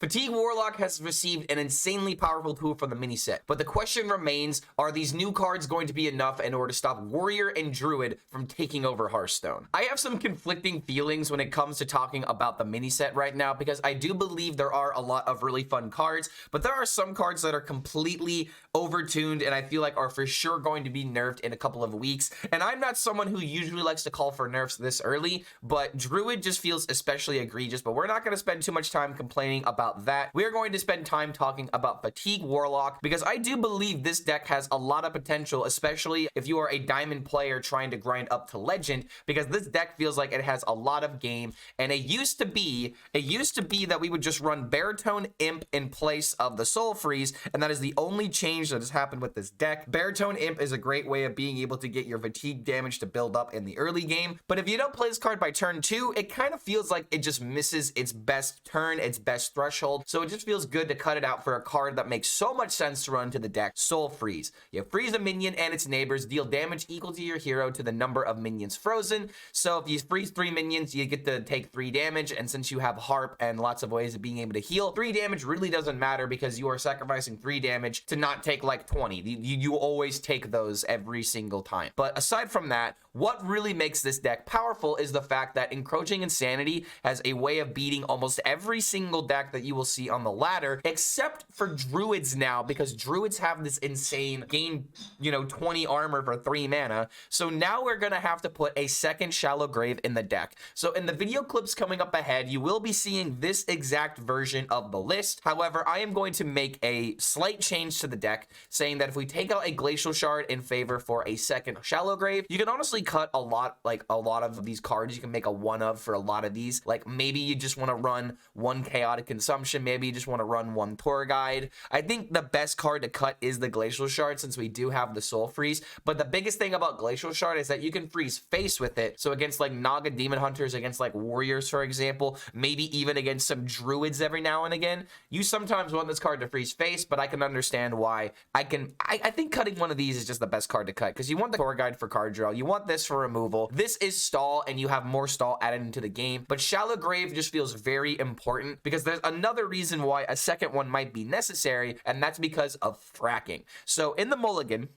Fatigue Warlock has received an insanely powerful tool from the mini set, but the question remains, are these new cards going to be enough in order to stop Warrior and Druid from taking over Hearthstone? I have some conflicting feelings when it comes to talking about the mini set right now, because I do believe there are a lot of really fun cards, but there are some cards that are completely overtuned and I feel like are for sure going to be nerfed in a couple of weeks. And I'm not someone who usually likes to call for nerfs this early, but Druid just feels especially egregious, but we're not going to spend too much time complaining about that. We're going to spend time talking about Fatigue Warlock, because I do believe this deck has a lot of potential, especially if you are a diamond player trying to grind up to legend, because this deck feels like it has a lot of game. And it used to be that we would just run Baritone Imp in place of the Soulfreeze, and that is the only change that has happened with this deck. Baritone Imp is a great way of being able to get your fatigue damage to build up in the early game, but if you don't play this card by turn 2, it kind of feels like it just misses its best turn, its best threshold. So it just feels good to cut it out for a card that makes so much sense to run to the deck. Soulfreeze. You freeze a minion and its neighbors, deal damage equal to your hero to the number of minions frozen. So if you freeze 3 minions, you get to take 3 damage, and since you have Harp and lots of ways of being able to heal, 3 damage really doesn't matter because you are sacrificing 3 damage to not take like 20. You always take those every single time. But aside from that, what really makes this deck powerful is the fact that Encroaching Insanity has a way of beating almost every single deck that you will see on the ladder, except for Druids now, because Druids have this insane gain, 20 armor for 3 mana. So now we're gonna have to put a second Shallow Grave in the deck. So in the video clips coming up ahead, you will be seeing this exact version of the list. However, I am going to make a slight change to the deck, saying that if we take out a Glacial Shard in favor for a second Shallow Grave, you can honestly cut a lot of these cards. You can make a one of for a lot of these. Like maybe you just want to run 1 Chaotic Consumption, maybe you just want to run 1 Tour Guide. I think the best card to cut is the Glacial Shard, since we do have the Soulfreeze. But the biggest thing about Glacial Shard is that you can freeze face with it. So against like Naga Demon Hunters, against like Warriors, for example, maybe even against some Druids every now and again, you sometimes want this card to freeze face, but I can understand why. I think cutting one of these is just the best card to cut, because you want the Tour Guide for card draw, you want this for removal. This is stall, and you have more stall added into the game. But Shallow Grave just feels very important, because there's another reason why a second one might be necessary, and that's because of fracking. So in the mulligan,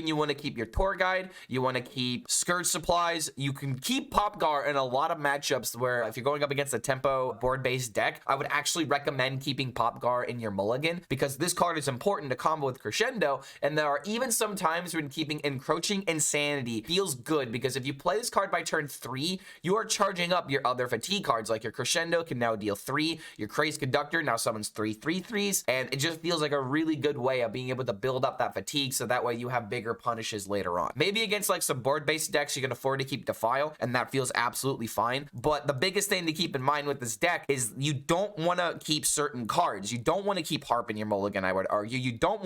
you want to keep your Tour Guide, you want to keep Scourge Supplies, you can keep Popgar in a lot of matchups where if you're going up against a tempo board-based deck, I would actually recommend keeping Popgar in your mulligan, because this card is important to combo with Crescendo, and there are even some times when keeping Encroaching Insanity feels good, because if you play this card by turn 3, you are charging up your other fatigue cards, like your Crescendo can now deal 3, your Crazed Conductor now summons 3 3/3s, and it just feels like a really good way of being able to build up that fatigue, so that way you have bigger punishes later on. Maybe against like some board-based decks, you can afford to keep Defile, and that feels absolutely fine. But the biggest thing to keep in mind with this deck is you don't want to keep certain cards. You don't want to keep Harp in your mulligan, I would argue. You don't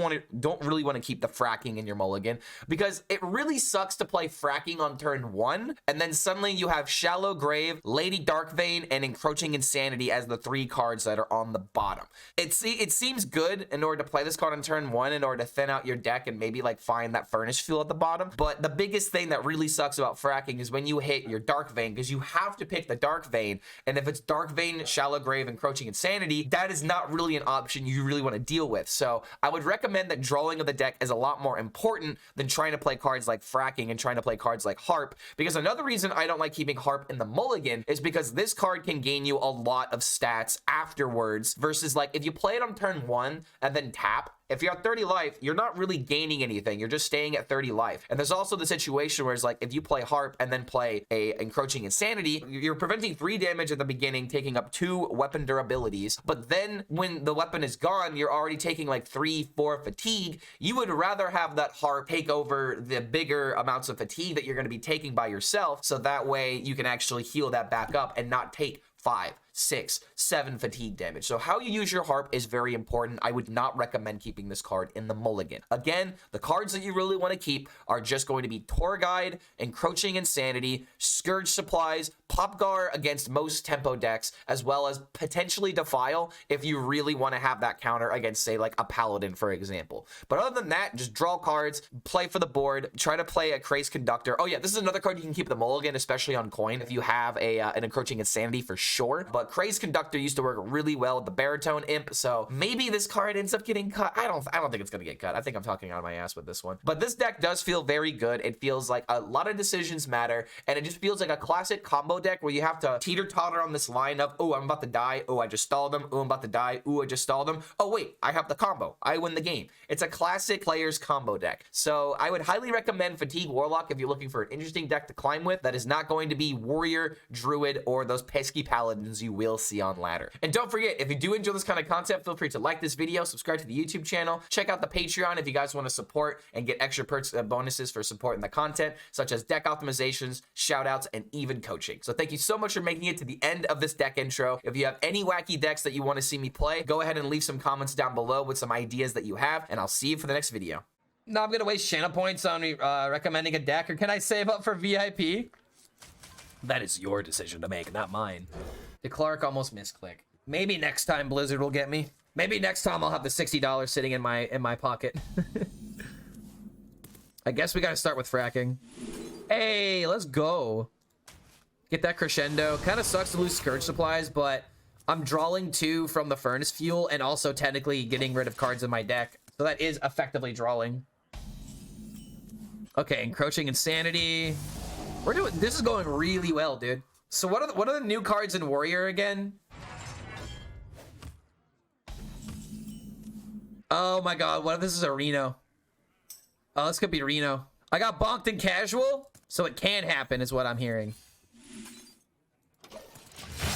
really want to keep the fracking in your mulligan, because it really sucks to play fracking on turn 1, and then suddenly you have Shallow Grave, Lady Darkvein, and Encroaching Insanity as the 3 cards that are on the bottom. It seems good in order to play this card on turn 1 in order to thin out your deck and maybe like find that Furnace Fuel at the bottom. But the biggest thing that really sucks about fracking is when you hit your Darkvein, because you have to pick the Darkvein, and if it's Darkvein, Shallow Grave, Encroaching Insanity, that is not really an option you really want to deal with. So I would recommend that drawing of the deck is a lot more important than trying to play cards like fracking and trying to play cards like Harp, because another reason I don't like keeping Harp in the mulligan is because this card can gain you a lot of stats afterwards, versus like if you play it on turn 1 and then tap, if you're at 30 life, you're not really gaining anything. You're just staying at 30 life. And there's also the situation where it's like, if you play Harp and then play a Encroaching Insanity, you're preventing 3 damage at the beginning, taking up 2 weapon durabilities. But then when the weapon is gone, you're already taking like 3-4 fatigue. You would rather have that Harp take over the bigger amounts of fatigue that you're going to be taking by yourself. So that way you can actually heal that back up and not take 5, 6, 7 fatigue damage. So how you use your Harp is very important. I would not recommend keeping this card in the mulligan. Again, the cards that you really want to keep are just going to be Tour Guide, Encroaching Insanity, Scourge Supplies, Popgar against most tempo decks, as well as potentially Defile if you really want to have that counter against, say, like a Paladin, for example. But other than that, just draw cards, play for the board, try to play a Crazed Conductor. Oh yeah, this is another card you can keep in the mulligan, especially on coin, if you have an Encroaching Insanity for sure. But Crazed Conductor used to work really well with the Baritone Imp, so maybe this card ends up getting cut. I don't think it's gonna get cut. I think I'm talking out of my ass with this one. But this deck does feel very good. It feels like a lot of decisions matter, and it just feels like a classic combo deck where you have to teeter-totter on this line of, oh, I'm about to die. Oh, I just stalled them. Oh, I'm about to die. Oh, I just stalled them. Oh, wait, I have the combo. I win the game. It's a classic player's combo deck. So I would highly recommend Fatigue Warlock if you're looking for an interesting deck to climb with that is not going to be Warrior, Druid, or those pesky Paladins you will see on ladder. And don't forget, if you do enjoy this kind of content, feel free to like this video, subscribe to the YouTube channel, check out the Patreon if you guys want to support and get extra perks and bonuses for supporting the content, such as deck optimizations, shoutouts, and even coaching. So thank you so much for making it to the end of this deck intro. If you have any wacky decks that you want to see me play, go ahead and leave some comments down below with some ideas that you have, and I'll see you for the next video. No, I'm gonna waste channel points on recommending a deck, or can I save up for VIP? That is your decision to make, not mine. The Clark almost misclick. Maybe next time Blizzard will get me. Maybe next time I'll have the $60 sitting in my pocket. I guess we gotta start with fracking. Hey, let's go. Get that crescendo. Kind of sucks to lose Scourge supplies, but I'm drawing 2 from the Furnace Fuel and also technically getting rid of cards in my deck. So that is effectively drawing. Okay, Encroaching Insanity. We're doing, this is going really well, dude. So what are the new cards in Warrior again? Oh my god, what if this is a Reno? Oh, this could be Reno. I got bonked in casual, so it can happen is what I'm hearing. All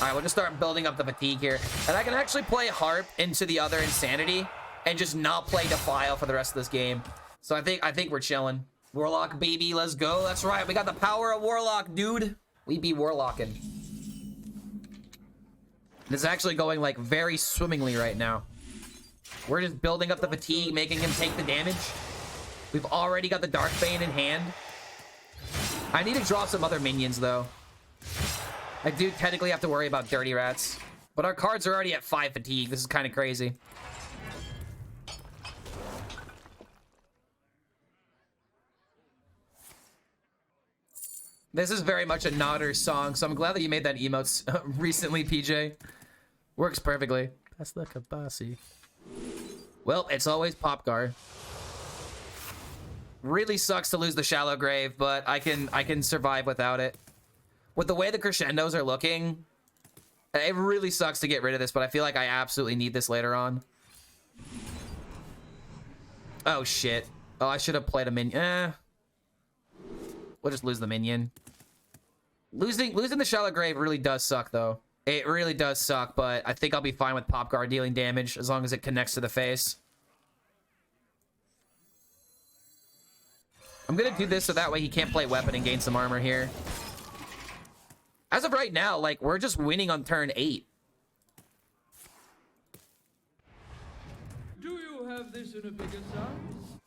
right, we'll just start building up the fatigue here. And I can actually play Harp into the other Insanity and just not play Defile for the rest of this game. So I think we're chilling. Warlock, baby, let's go. That's right, we got the power of Warlock, dude. We be Warlocking. This is actually going like very swimmingly right now. We're just building up the fatigue, making him take the damage. We've already got the Darkbane in hand. I need to draw some other minions though. I do technically have to worry about Dirty Rats, but our cards are already at 5 fatigue. This is kind of crazy. This is very much a Nodder song, so I'm glad that you made that emote recently, PJ. Works perfectly. That's the Kabasi. Well, it's always Popgar. Really sucks to lose the Shallow Grave, but I can survive without it. With the way the crescendos are looking, it really sucks to get rid of this, but I feel like I absolutely need this later on. Oh shit. Oh, I should have played a minion. We'll just lose the minion. Losing the Shallow Grave really does suck, though. It really does suck, but I think I'll be fine with Popgar dealing damage as long as it connects to the face. I'm gonna do this so that way he can't play weapon and gain some armor here. As of right now, like, we're just winning on turn 8. Do you have this in a bigger size?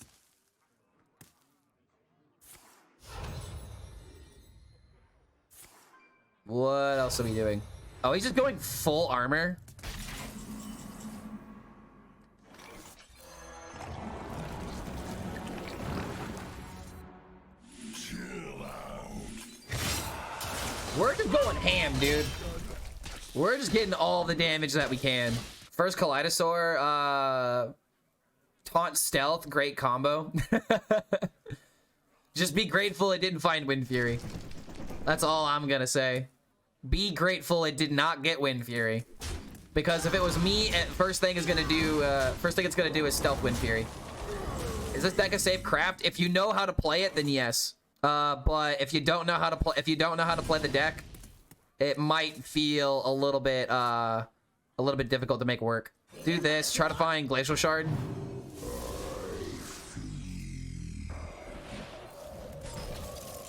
What else are we doing? Oh, he's just going full armor. We're just going ham, dude. We're just getting all the damage that we can. First Kaleidosaur, taunt stealth, great combo. Just be grateful it didn't find Wind Fury. That's all I'm gonna say. Be grateful it did not get Wind Fury. Because if it was me, first thing it's gonna do is stealth Wind Fury. Is this deck a safe craft? If you know how to play it, then yes. But if you don't know how to play the deck, it might feel a little bit difficult to make work. Do this, try to find Glacial Shard.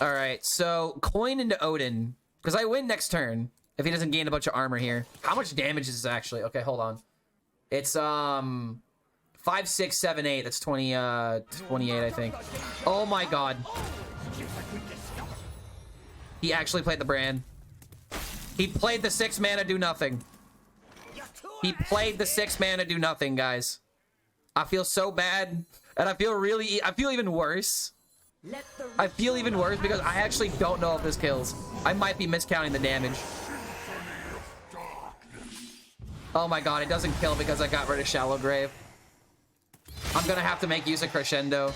Alright, so coin into Odin. Because I win next turn if he doesn't gain a bunch of armor here. How much damage is this actually? Okay, hold on. It's 5, 6, 7, 8. That's 28, I think. Oh my god. He actually played the brand. He played the 6 mana do nothing. He played the 6 mana do nothing, guys. I feel so bad. And I feel even worse. I feel even worse because I actually don't know if this kills. I might be miscounting the damage. Oh my god, it doesn't kill because I got rid of Shallow Grave. I'm gonna have to make use of Crescendo.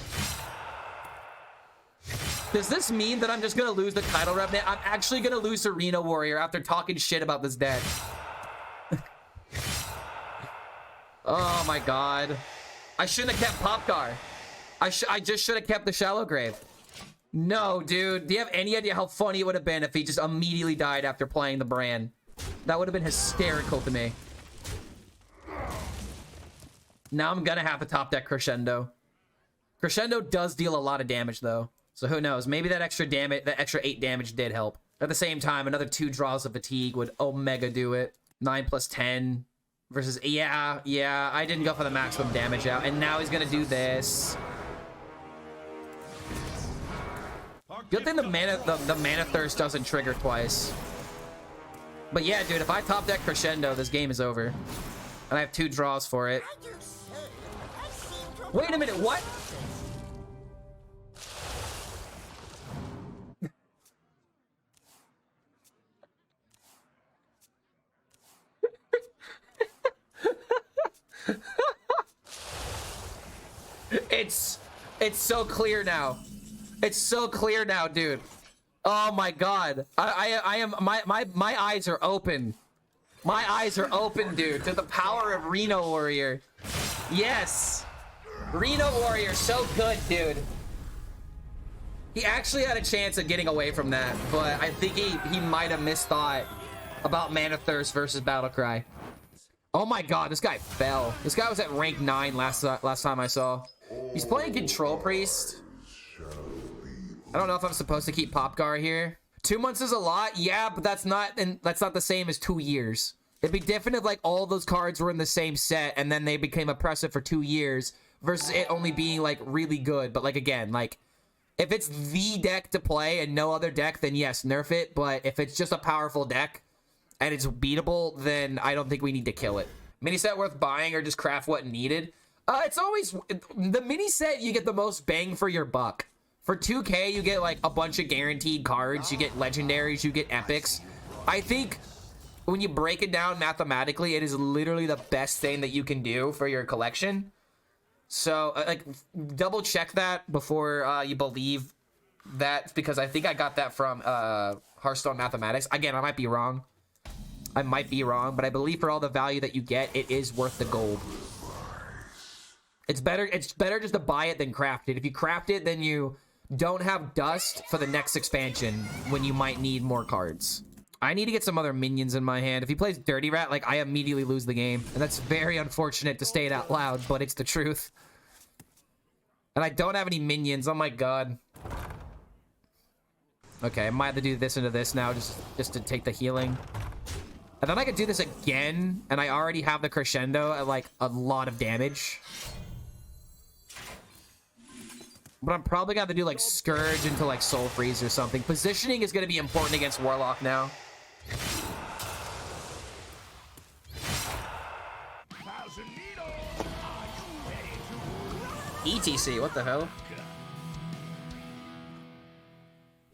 Does this mean that I'm just gonna lose the title remnant? I'm actually gonna lose Arena Warrior after talking shit about this deck. Oh my god. I shouldn't have kept Popcar. I just should have kept the Shallow Grave. No, dude. Do you have any idea how funny it would have been if he just immediately died after playing the brand? That would have been hysterical to me. Now I'm gonna have to top deck Crescendo. Crescendo does deal a lot of damage, though. So who knows? Maybe that extra damage, that extra 8 damage did help. At the same time, another 2 draws of fatigue would Omega do it. 9 plus 10 versus... Yeah, I didn't go for the maximum damage out. And now he's gonna do this. Good thing the mana thirst doesn't trigger twice. But yeah, dude, if I top deck Crescendo, this game is over. And I have 2 draws for it. Wait a minute, what? It's so clear now. It's so clear now, dude. Oh my god. I am my eyes are open. My eyes are open, dude, to the power of Reno Warrior. Yes. Reno Warrior, so good, dude. He actually had a chance of getting away from that, but I think he might have misthought about Mana Thirst versus Battlecry. Oh my god, this guy fell. This guy was at rank 9 last time I saw. He's playing Control Priest. I don't know if I'm supposed to keep Popgar here. 2 months is a lot, yeah, but that's not the same as 2 years. It'd be different if like all those cards were in the same set and then they became oppressive for 2 years versus it only being like really good. But like again, like if it's the deck to play and no other deck, then yes, nerf it. But if it's just a powerful deck and it's beatable, then I don't think we need to kill it. Mini set worth buying or just craft what needed? It's always the mini set. You get the most bang for your buck. For 2K, you get like a bunch of guaranteed cards. You get legendaries, you get epics. I think when you break it down mathematically, it is literally the best thing that you can do for your collection. So like double check that before you believe that, because I think I got that from Hearthstone Mathematics. Again, I might be wrong. But I believe for all the value that you get, it is worth the gold. It's better just to buy it than craft it. If you craft it, then you don't have dust for the next expansion when you might need more cards. I need to get some other minions in my hand. If he plays Dirty Rat, like, I immediately lose the game. And that's very unfortunate to say it out loud, but it's the truth. And I don't have any minions. Oh my god. Okay, I might have to do this into this now just to take the healing. And then I could do this again, and I already have the Crescendo at, like, a lot of damage. But I'm probably gonna have to do like Scourge into like Soulfreeze or something. Positioning is gonna be important against Warlock now. ETC, what the hell?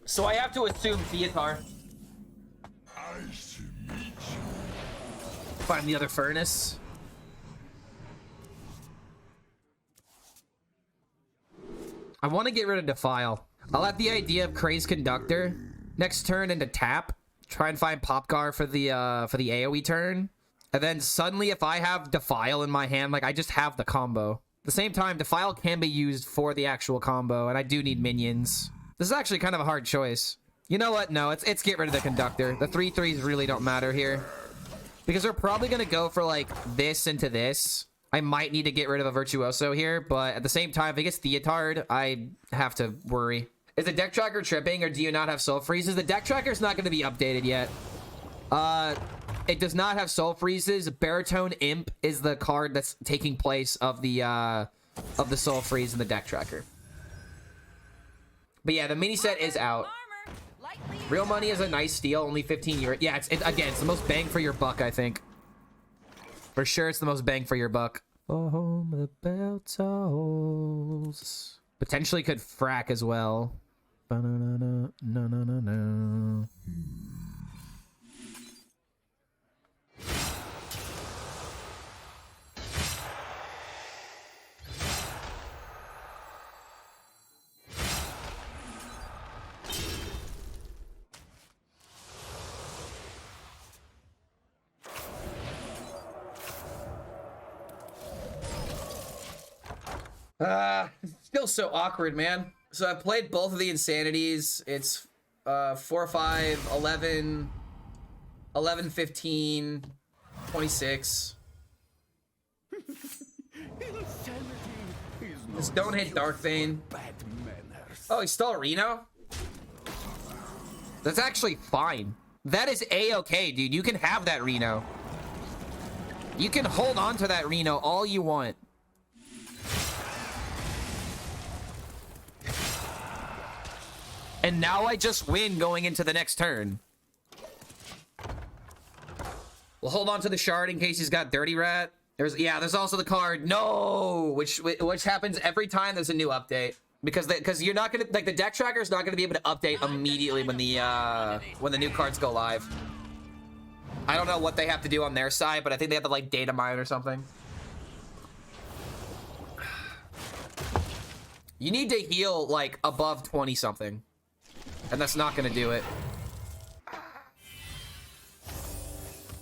So I have to assume Theatar. Find the other furnace. I want to get rid of Defile. I'll have the idea of Crazed Conductor next turn into tap. Try and find Popgar for the AoE turn. And then suddenly if I have Defile in my hand, like I just have the combo. At the same time, Defile can be used for the actual combo, and I do need minions. This is actually kind of a hard choice. You know what? No, it's get rid of the Conductor. The 3/3s really don't matter here. Because we're probably going to go for like this into this. I might need to get rid of a Virtuoso here, but at the same time, if it gets Theatard, I have to worry. Is the deck tracker tripping, or do you not have Soulfreezes? The deck tracker's not going to be updated yet. It does not have Soulfreezes. Baritone Imp is the card that's taking place of the Soulfreeze in the deck tracker. But yeah, the mini set is out. Real Money is a nice steal, only 15 euros. Yeah, again, it's the most bang for your buck, I think. For sure, it's the most bang for your buck. Oh, home of the bell tolls. Potentially could frack as well. No. Still so awkward, man. So I played both of the Insanities. It's 4, 5, 11, 11, 15, 26. Just don't hit Dark Vein. Oh, he stole Reno? That's actually fine. That is A-okay, dude. You can have that Reno. You can hold on to that Reno all you want. And now I just win going into the next turn. We'll hold on to the shard in case he's got Dirty Rat. There's also the card No, which happens every time there's a new update, because you're not gonna, like, the deck tracker is not gonna be able to update immediately when the new cards go live. I don't know what they have to do on their side, but I think they have to, like, data mine or something. You need to heal like above 20 something, and that's not gonna do it.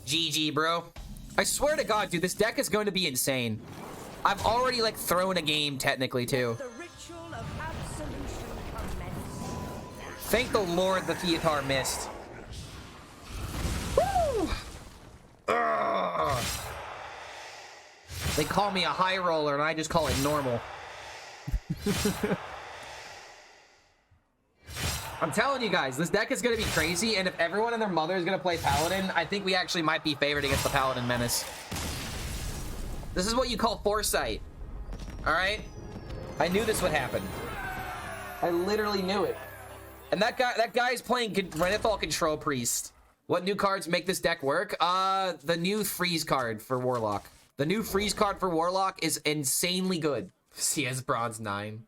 GG, bro. I swear to God, dude, this deck is going to be insane. I've already, like, thrown a game, technically, too. The ritual of absolution commences. Thank the Lord the Theatar missed. Woo! Ugh. They call me a high roller, and I just call it normal. I'm telling you guys, this deck is going to be crazy, and if everyone and their mother is going to play Paladin, I think we actually might be favored against the Paladin Menace. This is what you call foresight. Alright? I knew this would happen. I literally knew it. And that guy is playing Renethal Control Priest. What new cards make this deck work? The new freeze card for Warlock. The new freeze card for Warlock is insanely good. CS Bronze 9.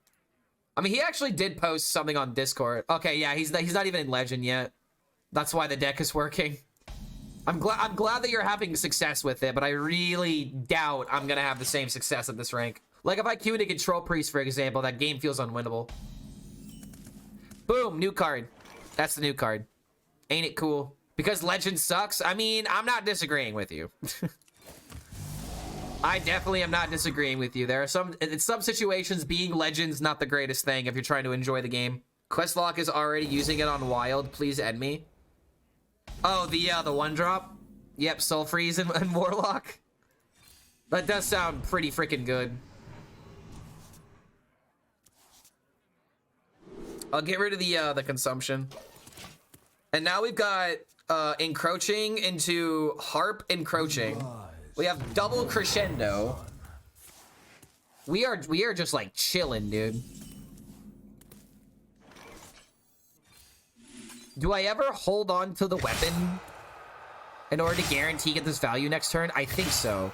I mean, he actually did post something on Discord. Okay, yeah, he's not even in Legend yet. That's why the deck is working. I'm glad that you're having success with it, but I really doubt I'm gonna have the same success at this rank. Like, if I queued a Control Priest, for example, that game feels unwinnable. Boom, new card. That's the new card. Ain't it cool? Because Legend sucks? I mean, I'm not disagreeing with you. I definitely am not disagreeing with you. There are in some situations, being Legend's not the greatest thing if you're trying to enjoy the game. Questlock is already using it on Wild. Please end me. Oh, the one drop? Yep, Soulfreeze and Warlock. That does sound pretty freaking good. I'll get rid of the consumption. And now we've got encroaching into harp encroaching. We have double crescendo. We are just like chilling, dude. Do I ever hold on to the weapon in order to guarantee get this value next turn? I think so.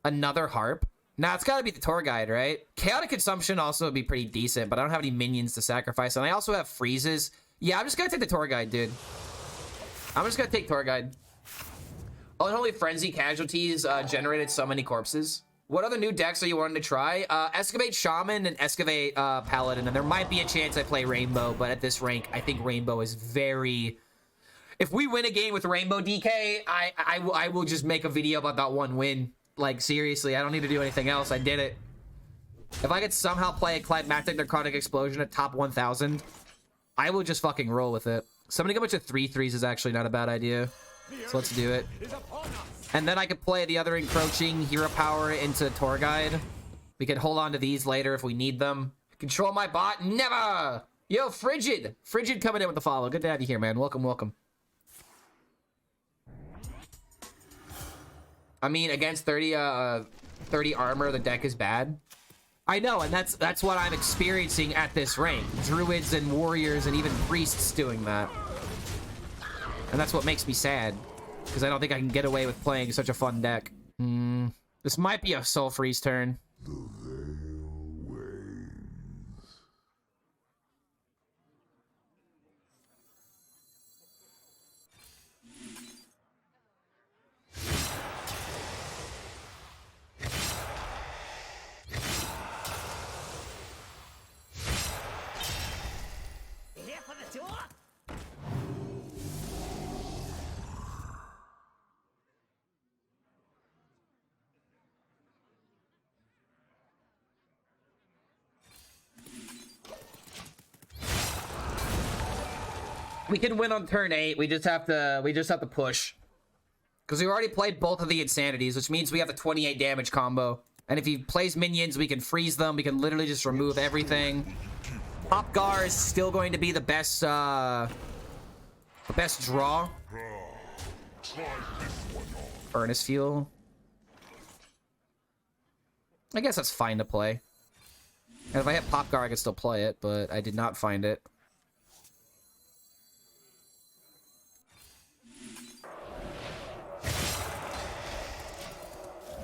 Another harp? Nah, it's gotta be the tour guide, right? Chaotic consumption also would be pretty decent, but I don't have any minions to sacrifice, and I also have freezes. Yeah, I'm just gonna take the tour guide, dude. I'm just gonna take tour guide. Unholy Frenzy Casualties generated so many corpses. What other new decks are you wanting to try? Excavate Shaman and Excavate Paladin, and there might be a chance I play Rainbow, but at this rank, I think Rainbow is very... If we win a game with Rainbow DK, I will just make a video about that one win. Like, seriously, I don't need to do anything else. I did it. If I could somehow play a Climactic Necrotic Explosion at top 1000, I will just fucking roll with it. Summoning a bunch of 3/3s is actually not a bad idea. So let's do it. And then I could play the other encroaching hero power into tour guide. We can hold on to these later if we need them. Control my bot? Never! Yo, Frigid! Frigid coming in with the follow. Good to have you here, man. Welcome, welcome. I mean, against 30 armor, the deck is bad. I know, and that's what I'm experiencing at this rank. Druids and warriors and even priests doing that. And that's what makes me sad, because I don't think I can get away with playing such a fun deck. This might be a Soulfreeze turn. Here for the tour? We can win on turn 8. We just have to push. Because we already played both of the Insanities, which means we have a 28 damage combo. And if he plays minions, we can freeze them. We can literally just remove everything. Popgar is still going to be the best draw. Furnace Fuel. I guess that's fine to play. And if I hit Popgar, I could still play it, but I did not find it.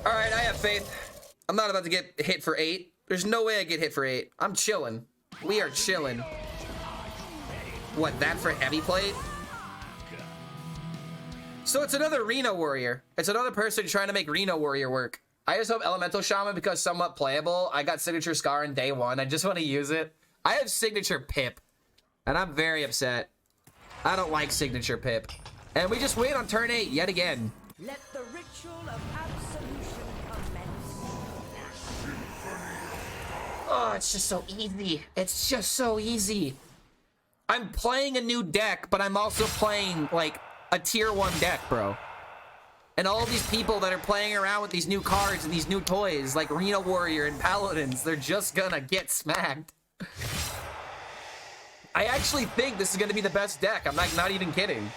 Alright, I have faith. I'm not about to get hit for 8. There's no way I get hit for 8. I'm chilling. We are chilling. What, that for heavy plate? So it's another Reno Warrior. It's another person trying to make Reno Warrior work. I just hope Elemental Shaman, because somewhat playable. I got Signature Scar in day 1. I just want to use it. I have Signature Pip. And I'm very upset. I don't like Signature Pip. And we just win on turn 8 yet again. Let the ritual of absolution commence. Oh, it's just so easy. It's just so easy. I'm playing a new deck, but I'm also playing, like, a tier 1 deck, bro. And all these people that are playing around with these new cards and these new toys, like Reno Warrior and Paladins, they're just gonna get smacked. I actually think this is gonna be the best deck. I'm not even kidding.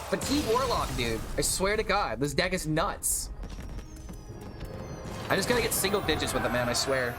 Fatigue Warlock, dude. I swear to God, this deck is nuts. I'm just gonna get single digits with it, man, I swear.